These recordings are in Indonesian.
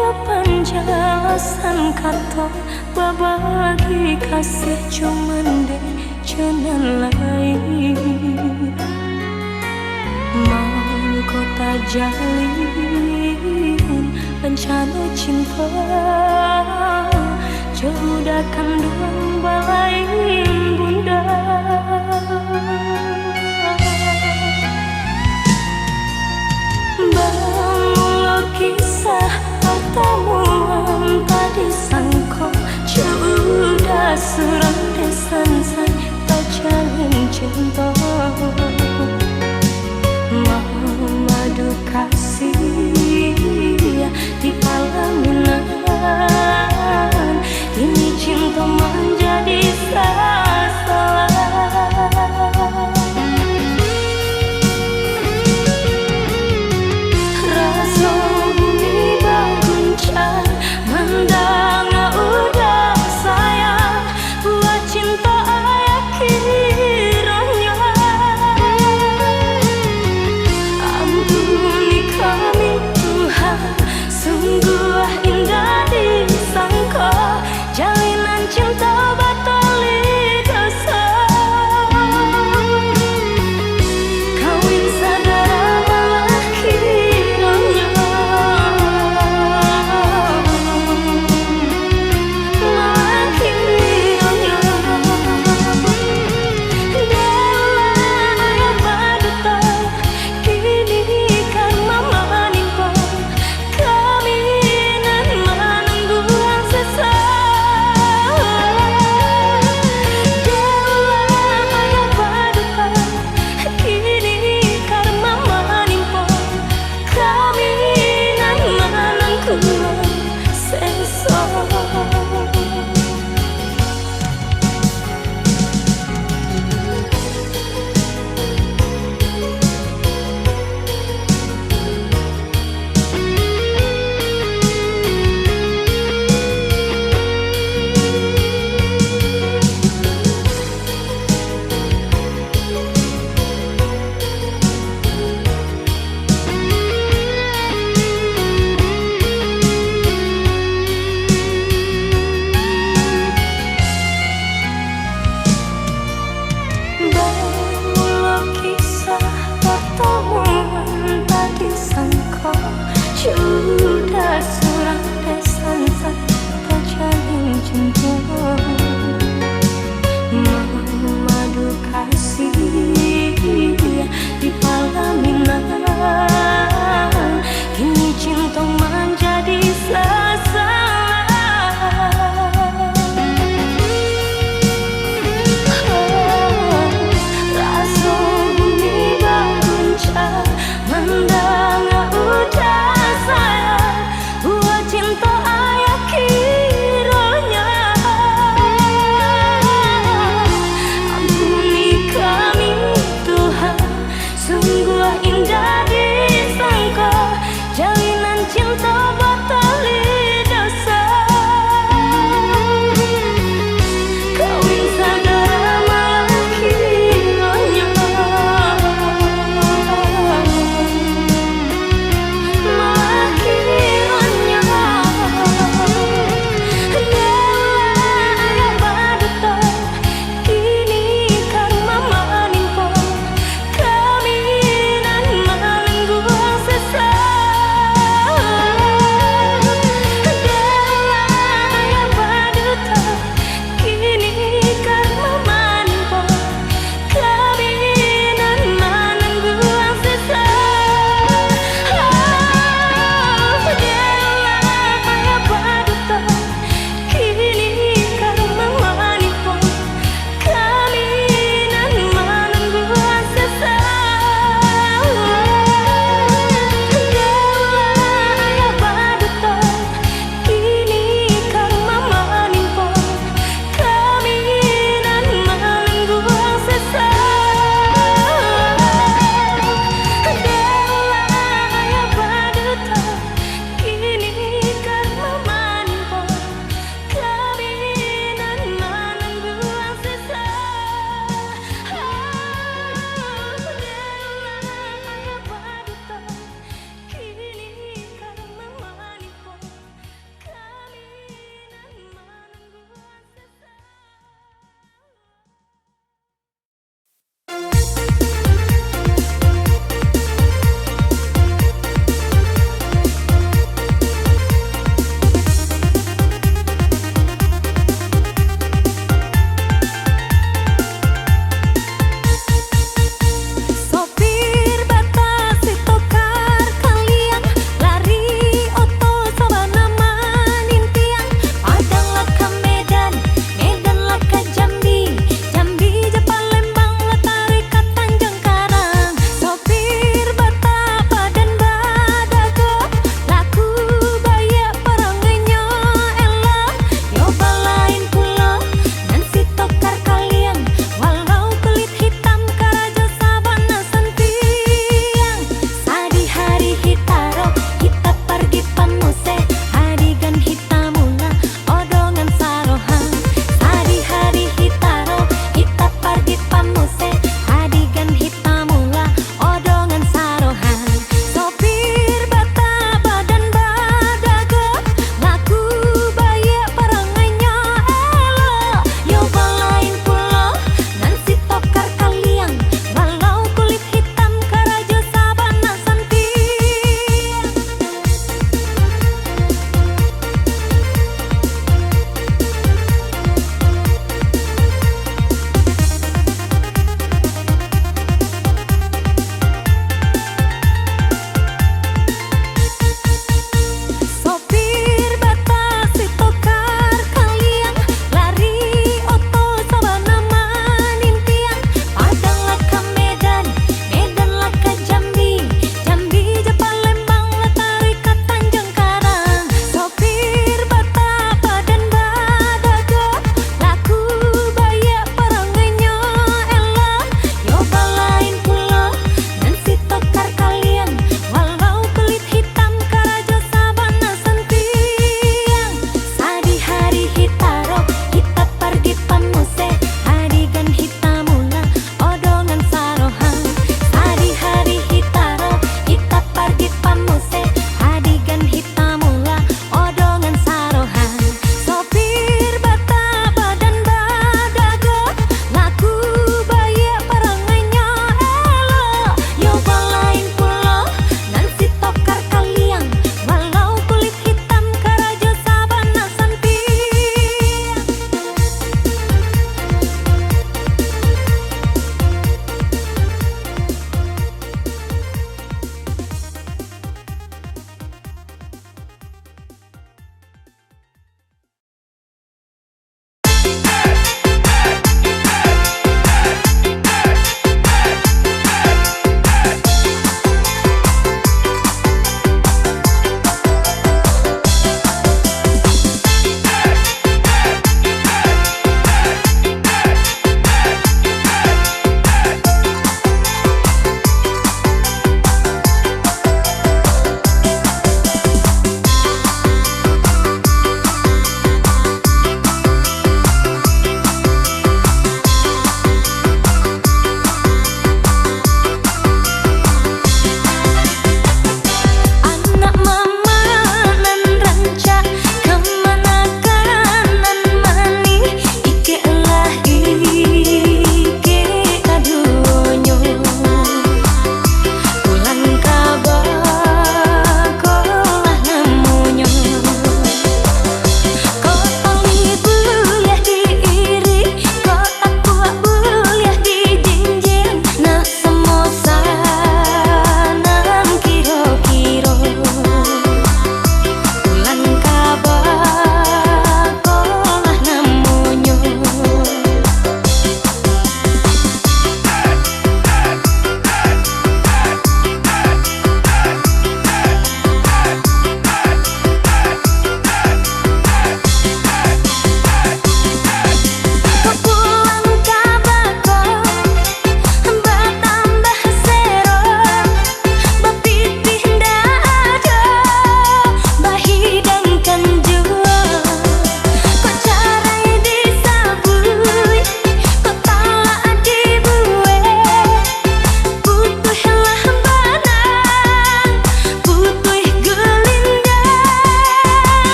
kepanjalasan kata berbagi kasih cuman deh jalan lain. Mau kota jalin rencana cinta jauh dah kandung balai bunda. Bangun kisah pertemuan tadi sangkau sudah serang desan say tak jalin cinta. Madu kasih di pelaminan ini cinta menjadi sah.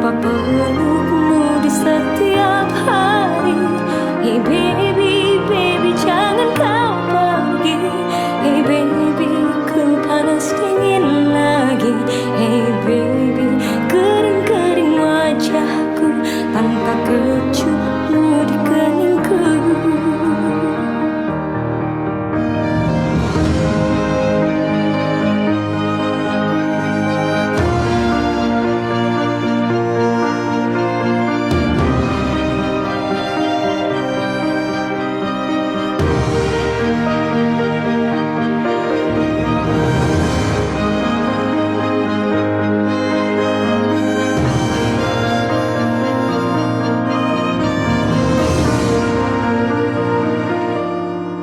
tanpa pelukmu di setiap hari. Hey baby, baby jangan kau pergi. Hey baby, ku panas dingin lagi. Hey baby, kering-kering wajahku tanpa kecupmu di keningku.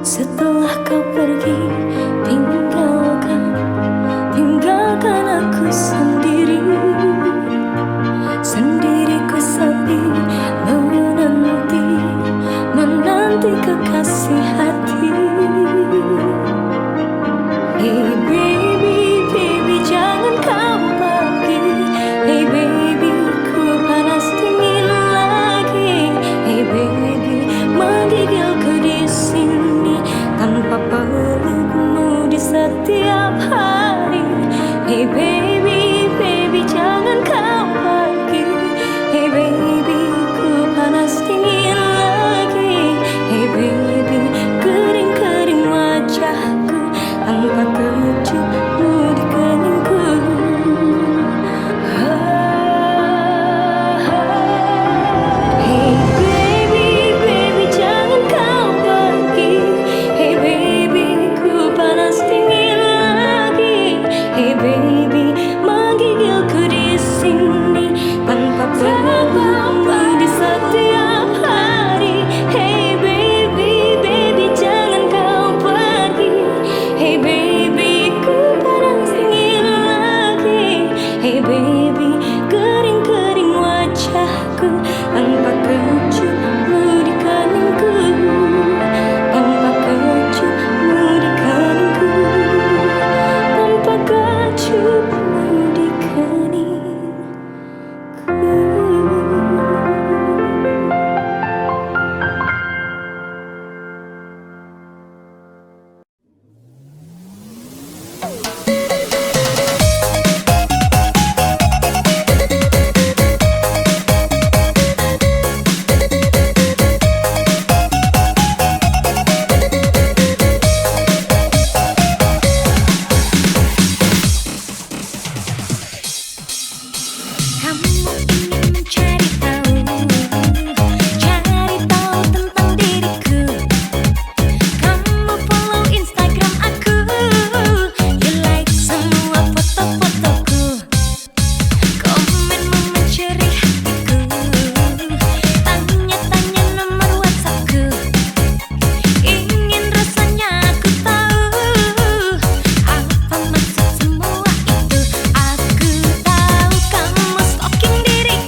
Setelah kau pergi, tinggalkan aku sendiri. Sendiriku sepi, menanti kekasih hati. Hey baby, baby jangan kau pergi. Hey baby, ku panas dingin lagi. Hey baby, menggigilku di sini tanpa pelukmu di setiap hari. Hey baby, baby jangan kau pergi. Hey baby, ku panas dingin lagi. Hey baby, kering-kering wajahku tanpa kecupmu di keningku. Hey baby, baby jangan kau pergi. Hey baby, ku panas dingin lagi. Hey baby, menggigilku di sini tanpa pelukmu di setiap hari. Hey baby, baby jangan kau pergi. Hey baby, ku panas dingin lagi. Hey baby, kering-kering wajahku tanpa kecupmu di keningku. Tanpa kecupmu di keningku. Tanpa kecupmu di keningku. Kamu ingin mencari tahu tentang diriku. Kamu follow Instagram aku, you like semua foto-fotoku. Komenmu mencuri hatiku, tanya-tanya nomor WhatsAppku. Ingin rasanya aku tahu apa maksud semua itu. Aku tahu kamu stalking diriku.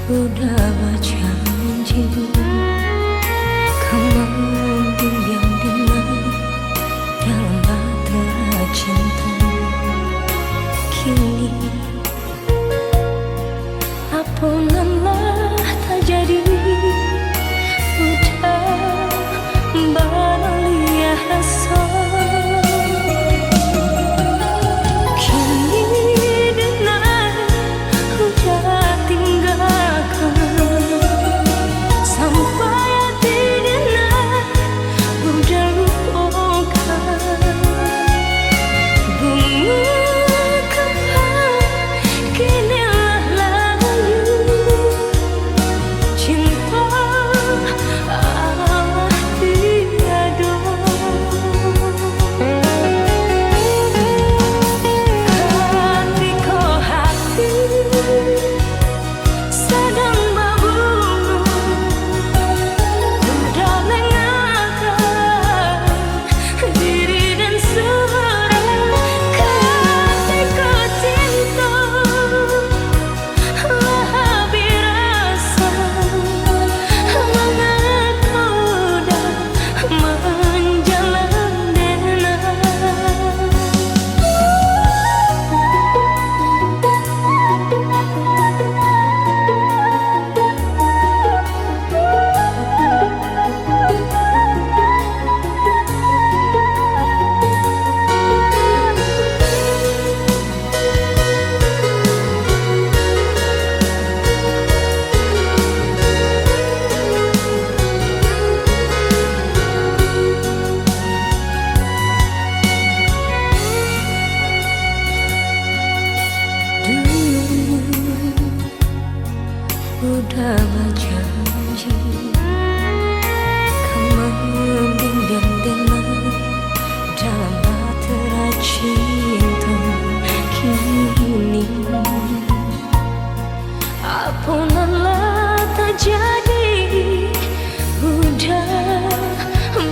Udah berjanji kamu bimbing dalam bahtera cinta. Kini apunanlah tak jadi. Udah beralih rasa. Udah berjanji kamu bimbing dalam bahtera cinta. Kini apunanlah tak jadi. Udah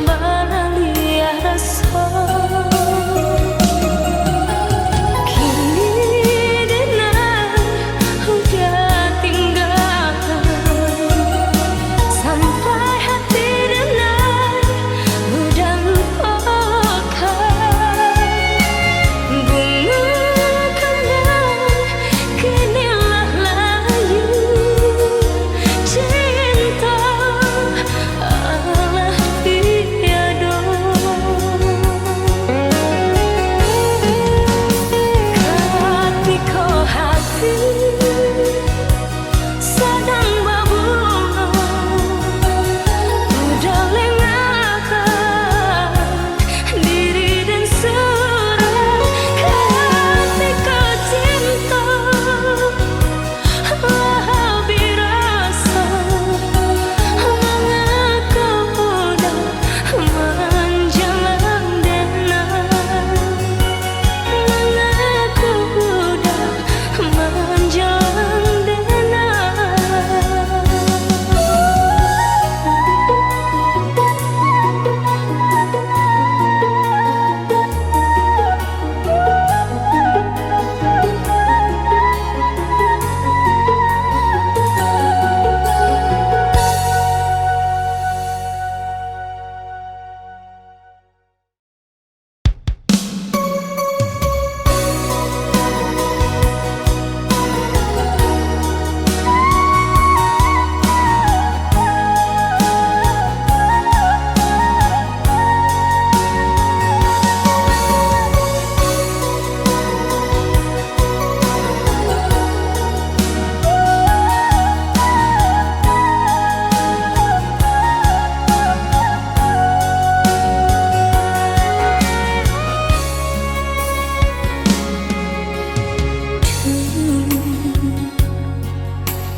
beralih rasa.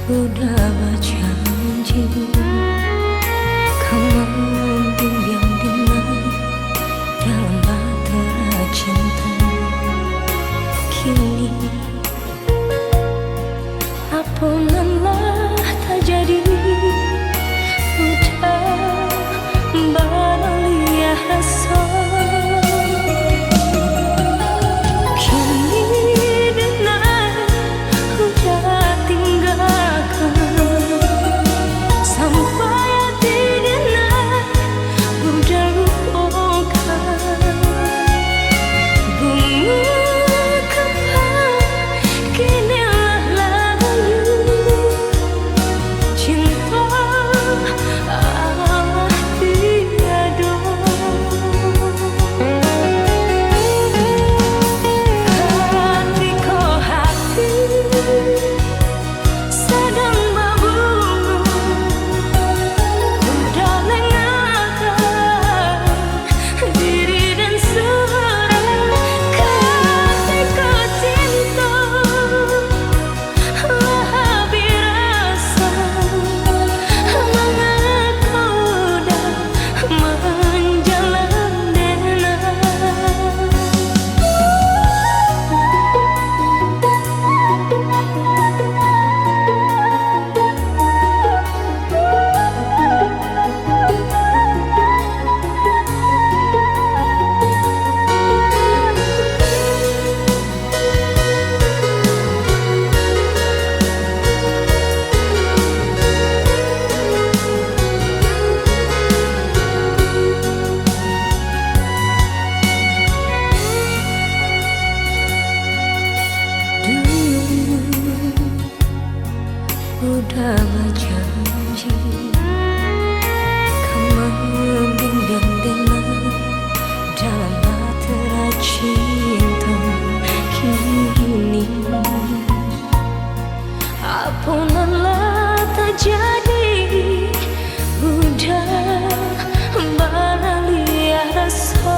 Udah berjanji kamu bimbing dalam bahtera cinta. Kini apunanlah tak jadi. Udah beralih rasa. Kini dengar udah tinggalkan. udah berjanji kau membimbing dengan dalam bahtera cinta. Kini apalah terjadi, udah beralih rasa.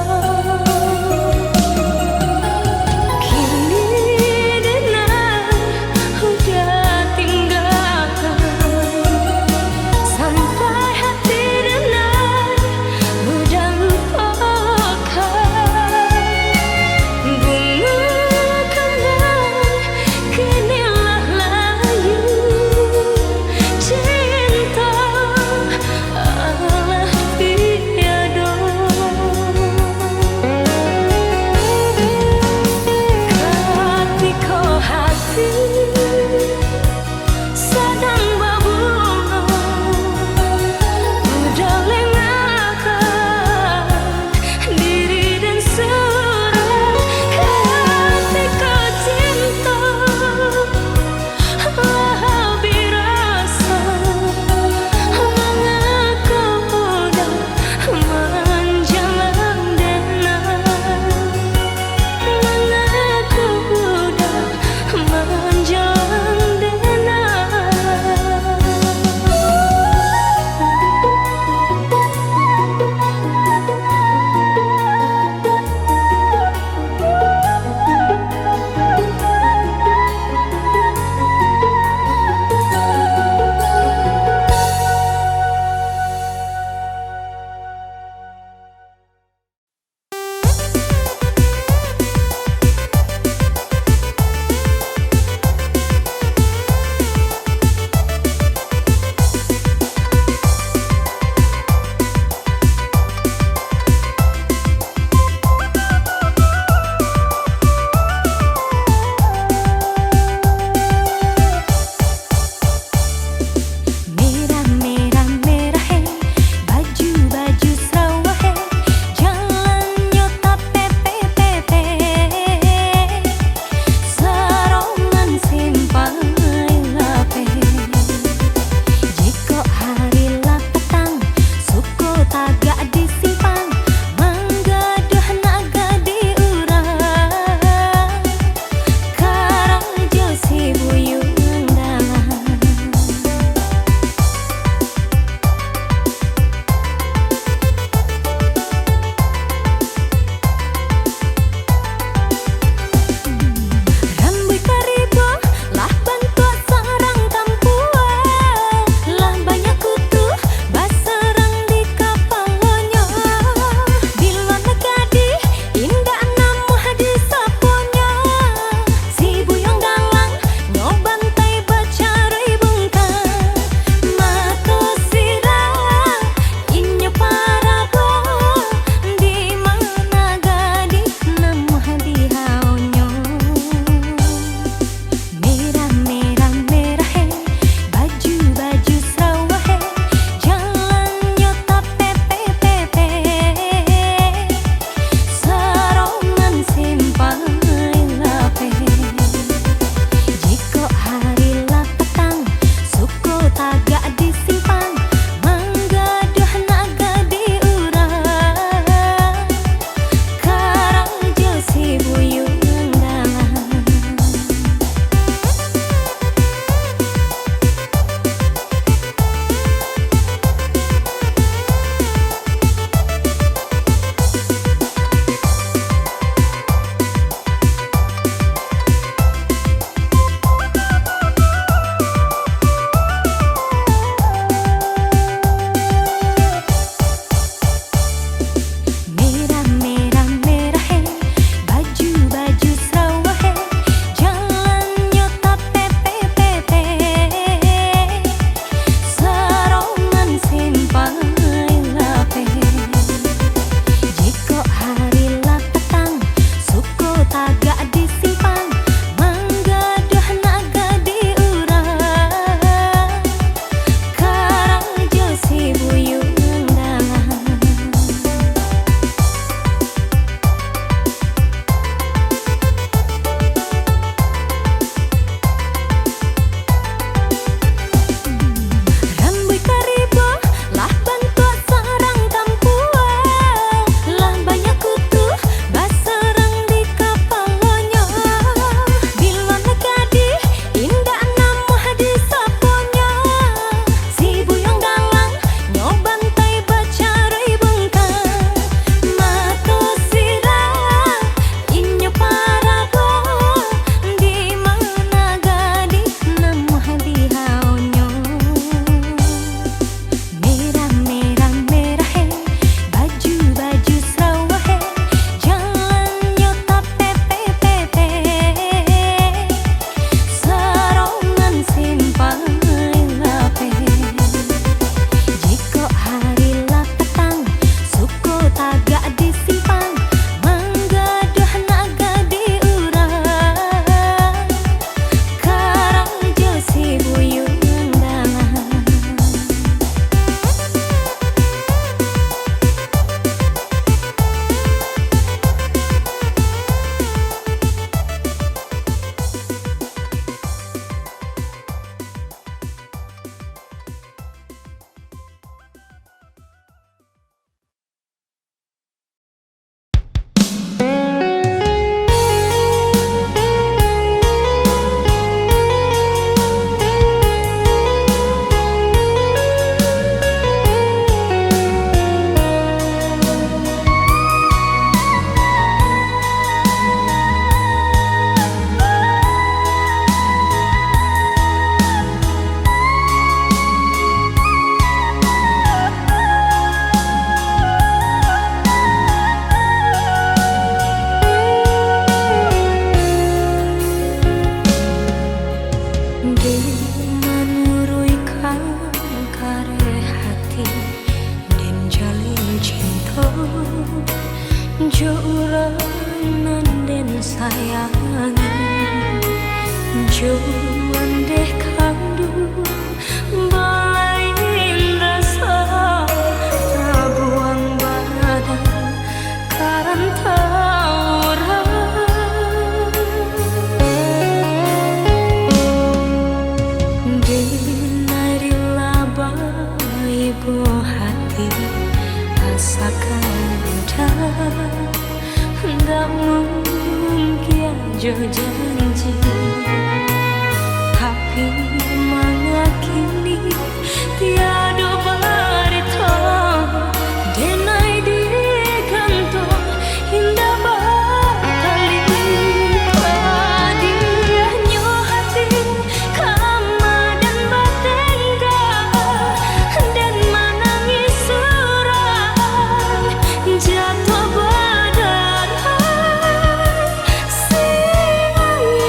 Tak mungkin jo janji, tapi mangga kini tiada barita. Denai di kantong indah bakali hadiahnya hati kama dan batengga dan menangis surang jatuh badan siang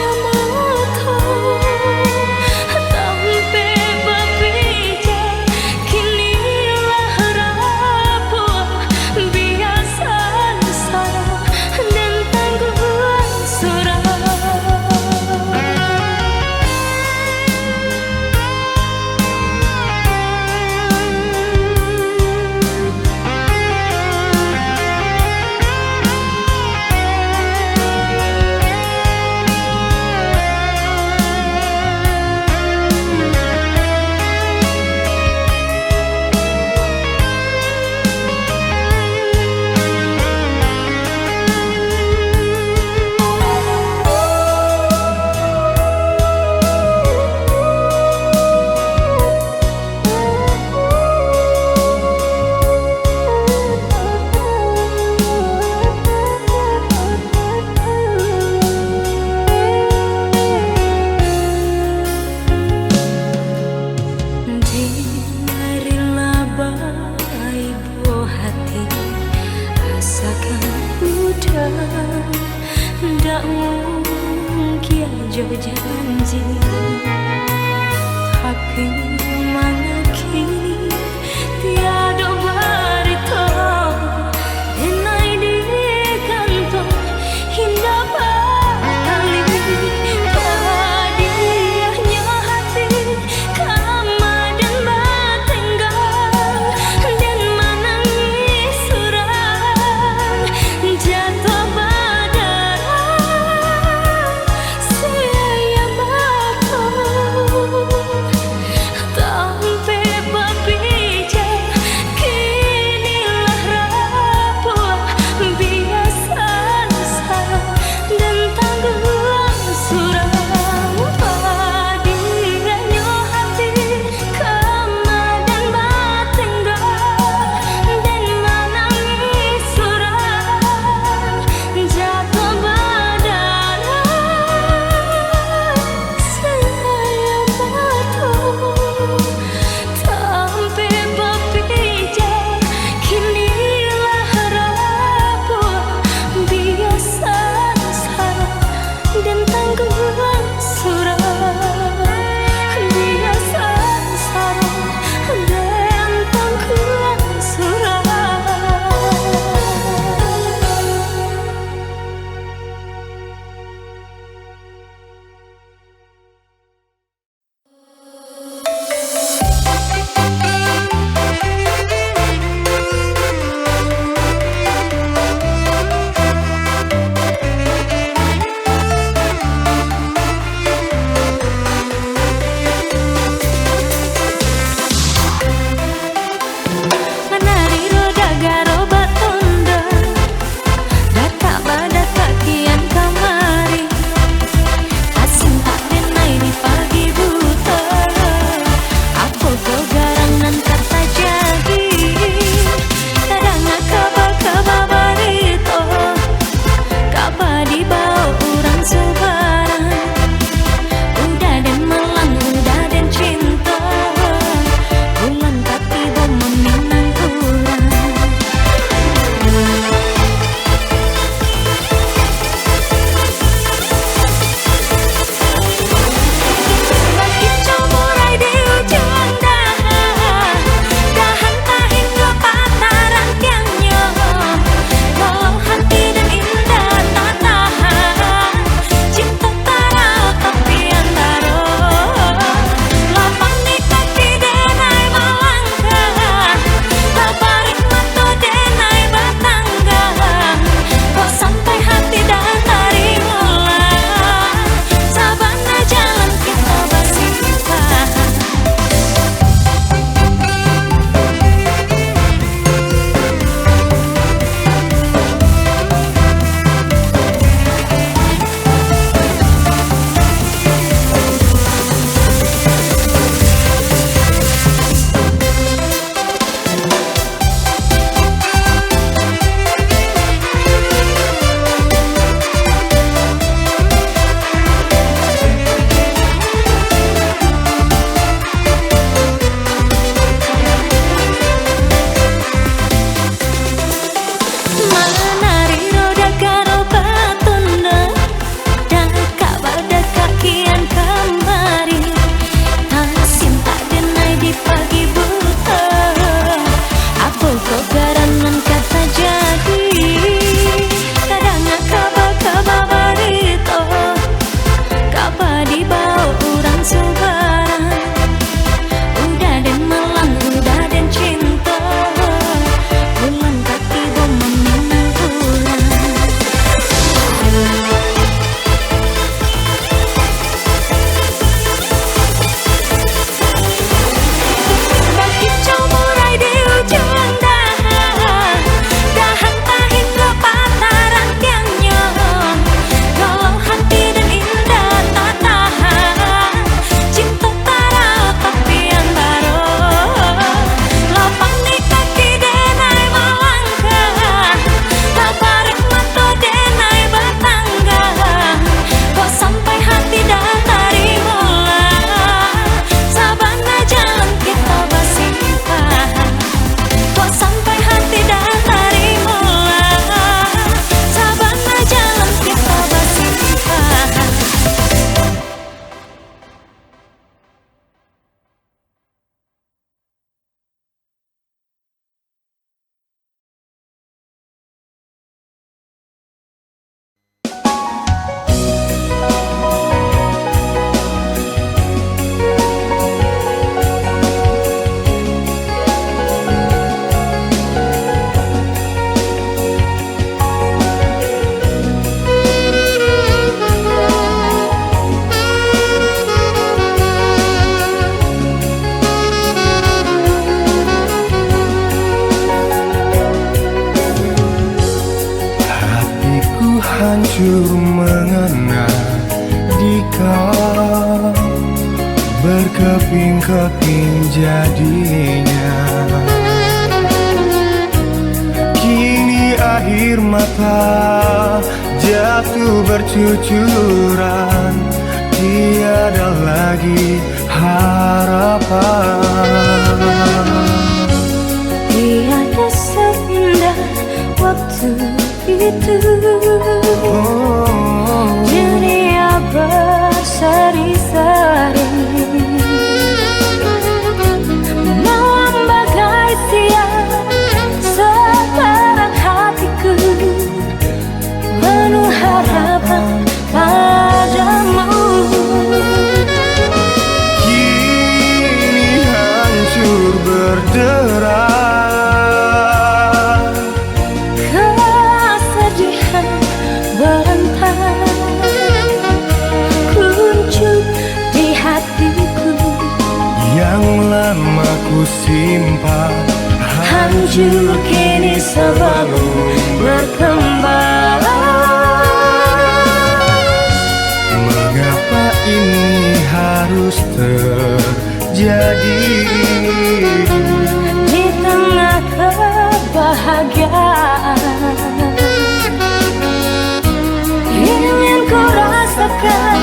hancur mengena di kau, berkeping-keping jadinya. Kini air mata jatuh bercucuran, tiada lagi harapan. Tiada seindah waktu itu, dunia berseri-seri, malam bagai siang sekarang hatiku penuh harapan padamu. Kini hancur berderai, kesedihan berantai kuncup di hatiku yang lama ku simpan, hancur kini sebelum berkembang. Mengapa ini harus terjadi? Di tengah kebahagiaan ingin ku rasakan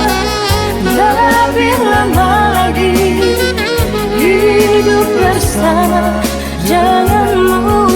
lebih lama lagi hidup bersama denganmu.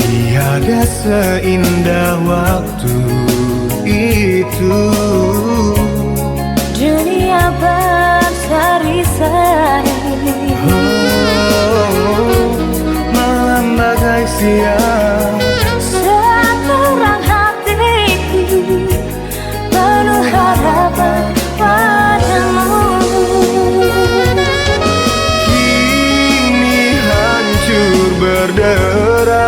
Tiada seindah waktu itu, Dunia berseri-seri, malam bagai siang sekarang hatiku penuh harapan padamu. kini hancur berderai,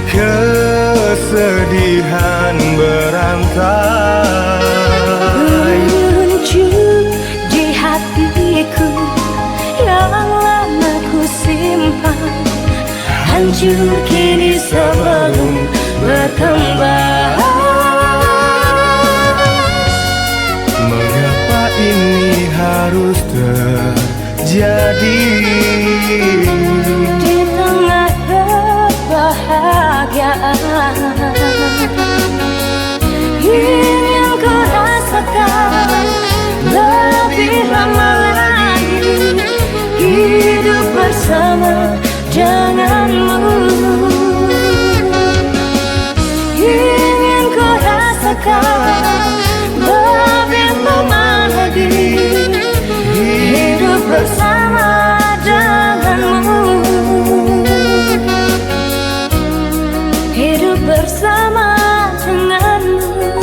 kesedihan berantai. Muncul di hatiku yang lama ku simpan, hancur kini sebelum berkembang. Mengapa ini harus terjadi? Di tengah kebahagiaan ingin ku rasakan lebih lama lagi hidup bersama denganmu. Ingin ku rasakan lebih lama lagi hidup bersama denganmu. Hidup bersama denganmu.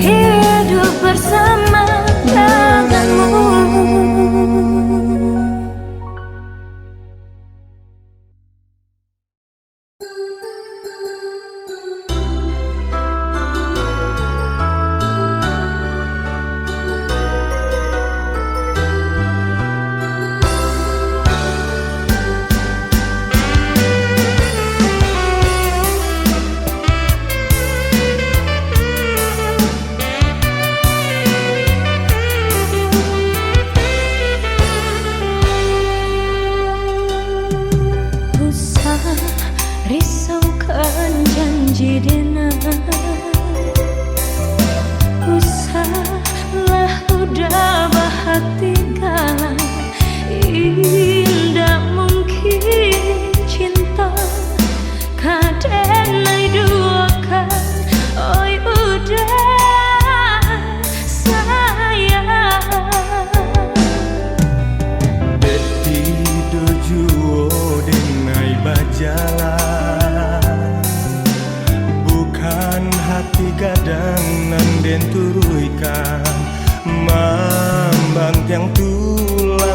Hidup bersama denganmu.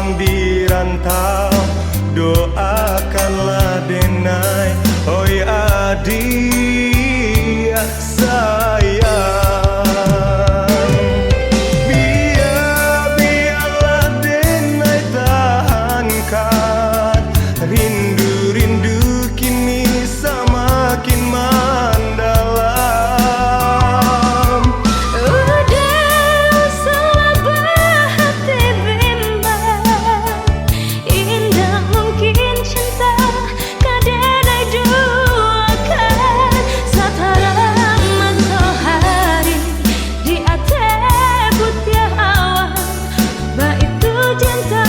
tulang di rantau, doakanlah denai, oi adik sayang. Biarlah denai tahankan, rindu-rindu kini semakin mendalam. Udah selabah hati bimbang, indah mungkin cinta kadenai duakan. Sataran matahari di atas putih awan, baitu cinta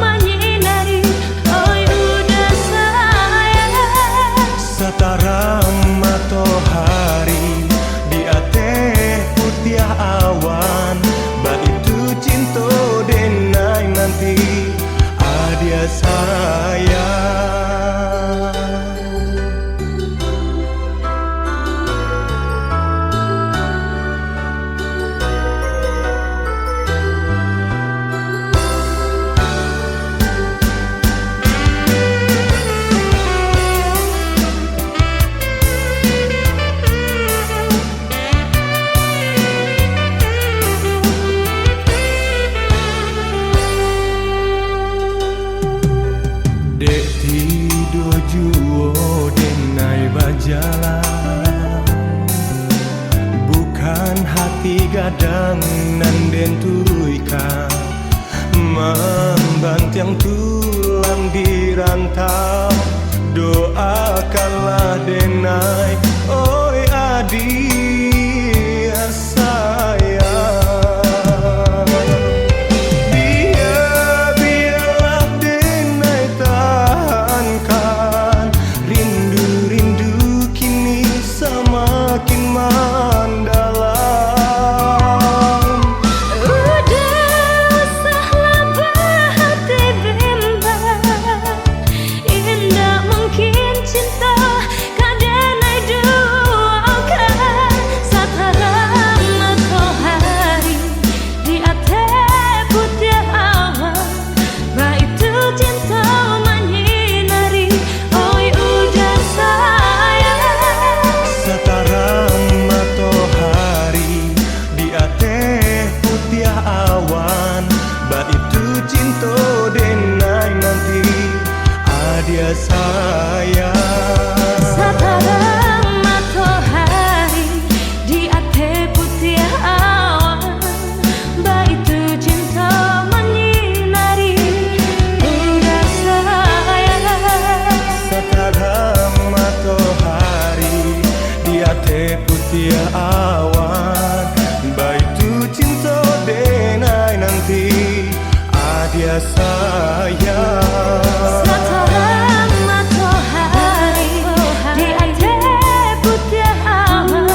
menyinari, oi udah sayang. Setara matahari di atas putih awan, baitu cinta denai nanti adia sayang. Dek tidur juo denai berjalan, bukan hati gadang nan den turuikan, membantiang tulang di rantau, doakanlah denai, oi adik sayang. Biarlah denai tahankan, rindu-rindu kini semakin mendalam. Udah selabah hati bimbang, indah mungkin cinta kadenai duakan. Sataran matahari di atas putih awan, baitu cinta menyinari, oi udah sayang. Setara matahari di atas putih awan, baitu cinta denai nanti adia sayang. Sataran matahari di atas putih awan, baitu cinta menyinari, udah sayang. Setara matahari di atas putih awan, baitu cinta denai nanti adia sayang. Sataran matahari di atas putih awan,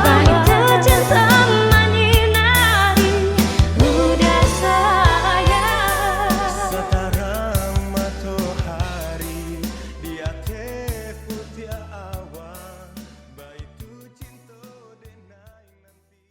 baitu cinta menyinari, udah sayang. Setara matahari di atas putih awan, baitu cinta denai nanti.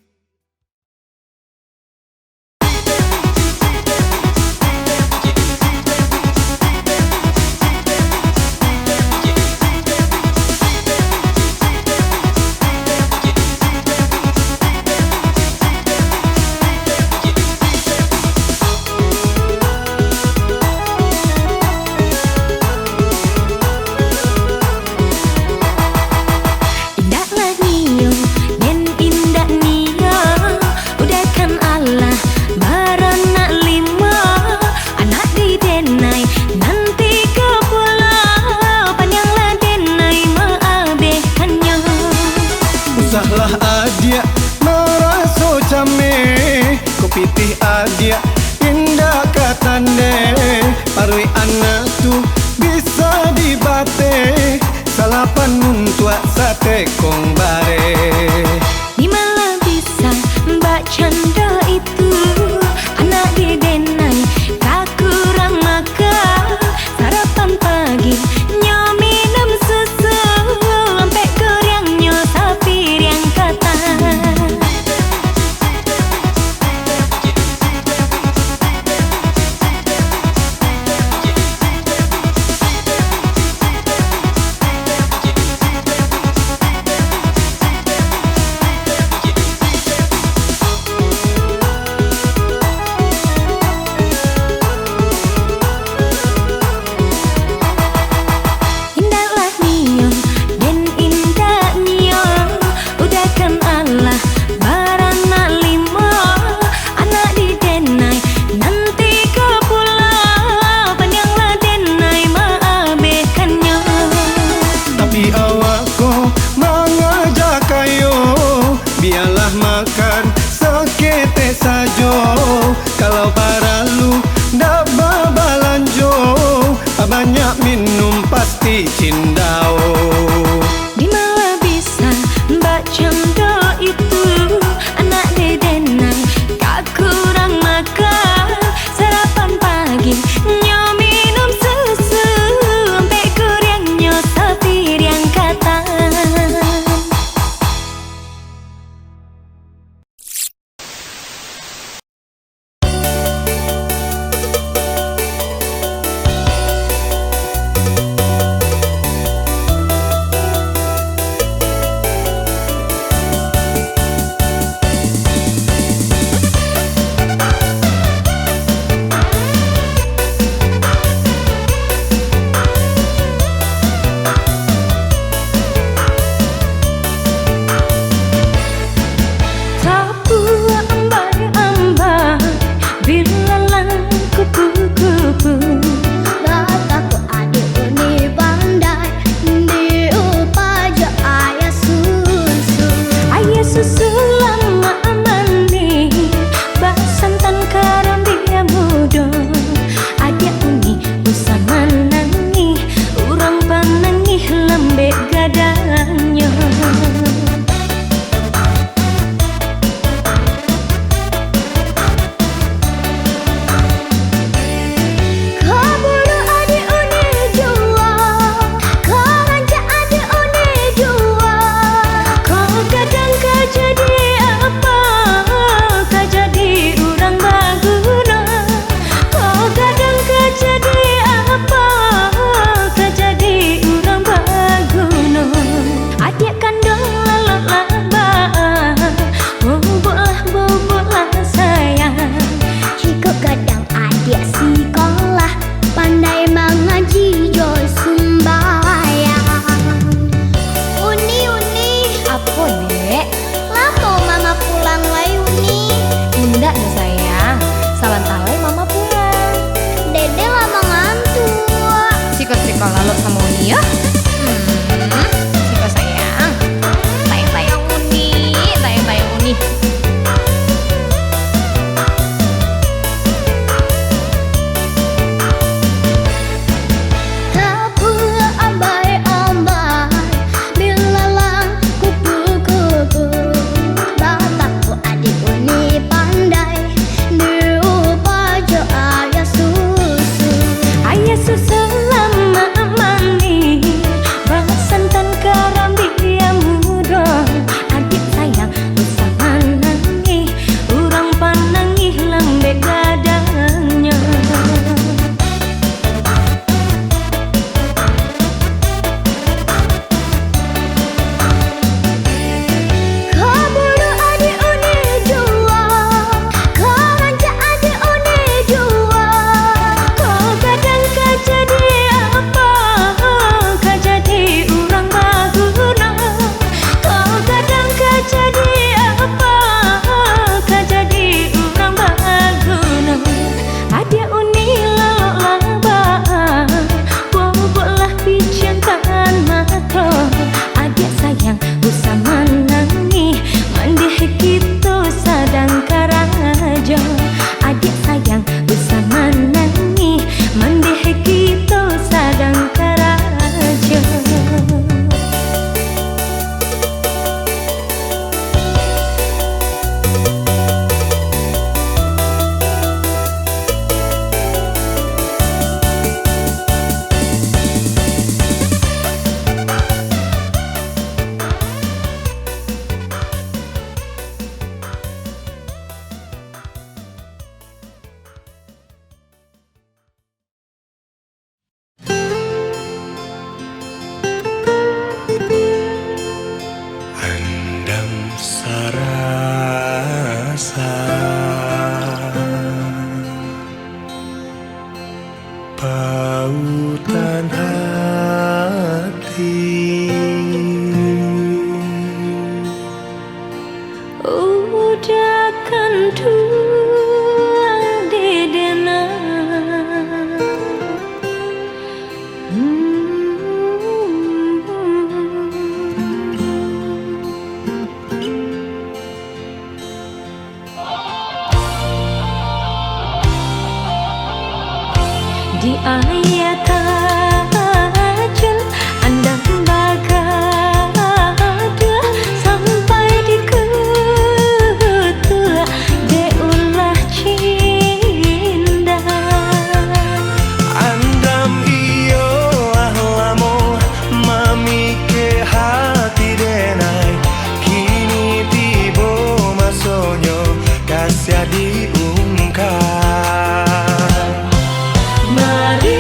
Indahlah niyo, nen indah niyo, udahkan Allah beranak 5, anak di denai nanti ke pulau, panjanglah denai meabehkannya. Usahlah adia meraso came, kopitih adia indah katane, parui anak tu bisa dibate, salapan muntua sate kong bare. Dimana bisa mbak canda itu, anak di denai tak kurang makan, sarapan pagi nyo minum susu, sampai keriang nyo sapi yang kata. kalau lalu sama Uni ya. Siapa sayang? Tayang-tayang Uni, tayang-tayang Uni. Adik sayang bisa menangi mendih kita sadang karaja. Sarasa pautan hati udah kan tuang dedena. Di ayat tajul andang bagada sampai di ketua deulah cinda. andam iyo ahlamo mamike hati denai kini tibo masonyo kasih diungkap. Mari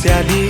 Manusia di